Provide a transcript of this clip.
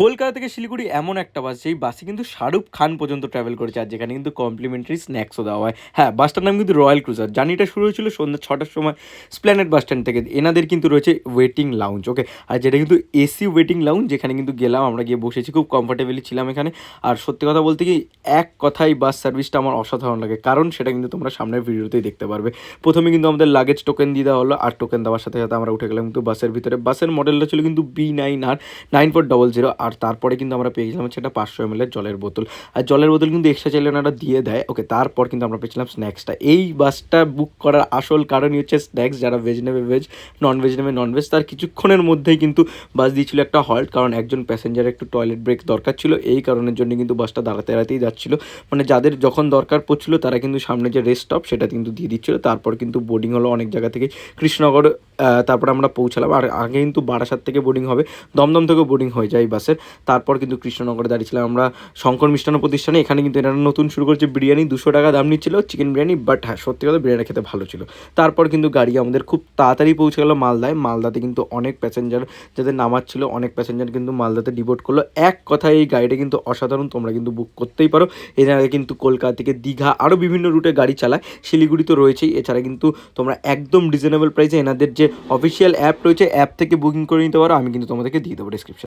কলকাতা থেকে শিলিগুড়ি এমন একটা বাস যেই বাসে কিন্তু শাহরুখ খান পর্যন্ত ট্রাভেল করেছে, আর যেখানে কিন্তু কমপ্লিমেন্টারি স্ন্যাক্সও দেওয়া হয়। হ্যাঁ, বাসটার নাম কিন্তু রয়্যাল ক্রুজার। জার্নিটা শুরু হয়েছিল সন্ধ্যা 6টার সময় স্প্ল্যানেড বাস স্ট্যান্ড থেকে। এনাদের কিন্তু রয়েছে ওয়েটিং লাউঞ্জ, ওকে। আর যেটা কিন্তু এসি ওয়েটিং লাউঞ্জ, যেখানে কিন্তু গেলাম, আমরা গিয়ে বসেছি, খুব কমফোর্টেবলি ছিলাম এখানে। আর সত্যি কথা বলতে কি, এক কথাই বাস সার্ভিসটা আমার অসাধারণ লাগে, কারণ সেটা কিন্তু তোমরা সামনের ভিডিওতেই দেখতে পারবে। প্রথমে কিন্তু আমাদের লাগেজ টোকেন দিয়ে দেওয়া হলো, আর টোকেন দেওয়ার সাথে সাথে আমরা উঠে গেলাম কিন্তু বাসের ভিতরে। বাসের মডেলটা ছিল কিন্তু B9R 9400। আর তারপরে কিন্তু আমরা পেয়ে গেছিলাম হচ্ছে একটা 500 ml জলের বোতল। আর জলের বোতল কিন্তু এক্সট্রা চাইলে ওনারা দিয়ে দেয়, ওকে। তারপর কিন্তু আমরা পেয়েছিলাম স্ন্যাক্সটা। এই বাসটা বুক করার আসল কারণই হচ্ছে স্ন্যাক্স। যারা ভেজ নেবে ভেজ, নন ভেজ নেবে নন ভেজ। তার কিছুক্ষণের মধ্যেই কিন্তু বাস দিয়েছিল একটা হল্ট, কারণ একজন প্যাসেঞ্জারের একটু টয়লেট ব্রেক দরকার ছিল। এই কারণের জন্য কিন্তু বাসটা দাঁড়াতে দাঁড়াতেই যাচ্ছিল। মানে যাদের যখন দরকার পড়ছিল তারা কিন্তু সামনে যে রেস্ট স্টপ সেটা কিন্তু দিয়ে দিচ্ছিল। তারপর কিন্তু বোর্ডিং হলো অনেক জায়গা থেকে, কৃষ্ণনগর। তারপর আমরা পৌঁছালাম। আর আগে কিন্তু বারাসাত থেকে বোর্ডিং হবে, দমদম থেকেও বোর্ডিং হয়ে যায় এই বাসের। তারপর কিন্তু কৃষ্ণনগরে দাঁড়িয়েছিলাম আমরা শঙ্কর মিষ্টান্ন প্রতিষ্ঠানে। এখানে কিন্তু এরা নতুন শুরু করেছে বিরিয়ানি, 200 টাকা দাম নিচ্ছিল চিকেন বিরিয়ানি। বাট হ্যাঁ, সত্যি কথা বিরিয়ানি খেতে ভালো ছিল। তারপর কিন্তু গাড়ি আমাদের খুব তাড়াতাড়ি পৌঁছে গেলো মালদায়। মালদাতে কিন্তু অনেক প্যাসেঞ্জার যাদের নামার ছিল, অনেক প্যাসেঞ্জার কিন্তু মালদাতে ডিবোর্ড করলো। এক কথায় এই গাড়িটা কিন্তু অসাধারণ, তোমরা কিন্তু বুক করতেই পারো। এছাড়া কিন্তু কলকাতা থেকে দীঘা আরও বিভিন্ন রুটে গাড়ি চালায়, শিলিগুড়ি তো রয়েছেই। এছাড়া কিন্তু তোমরা একদম রিজনেবল প্রাইসে এনাদের যে অফিসিয়াল অ্যাপ রয়েছে, অ্যাপ থেকে বুকিং করে নিতে পারো। আমি কিন্তু তোমাদেরকে দিয়ে দেবো ডিসক্রিপশন।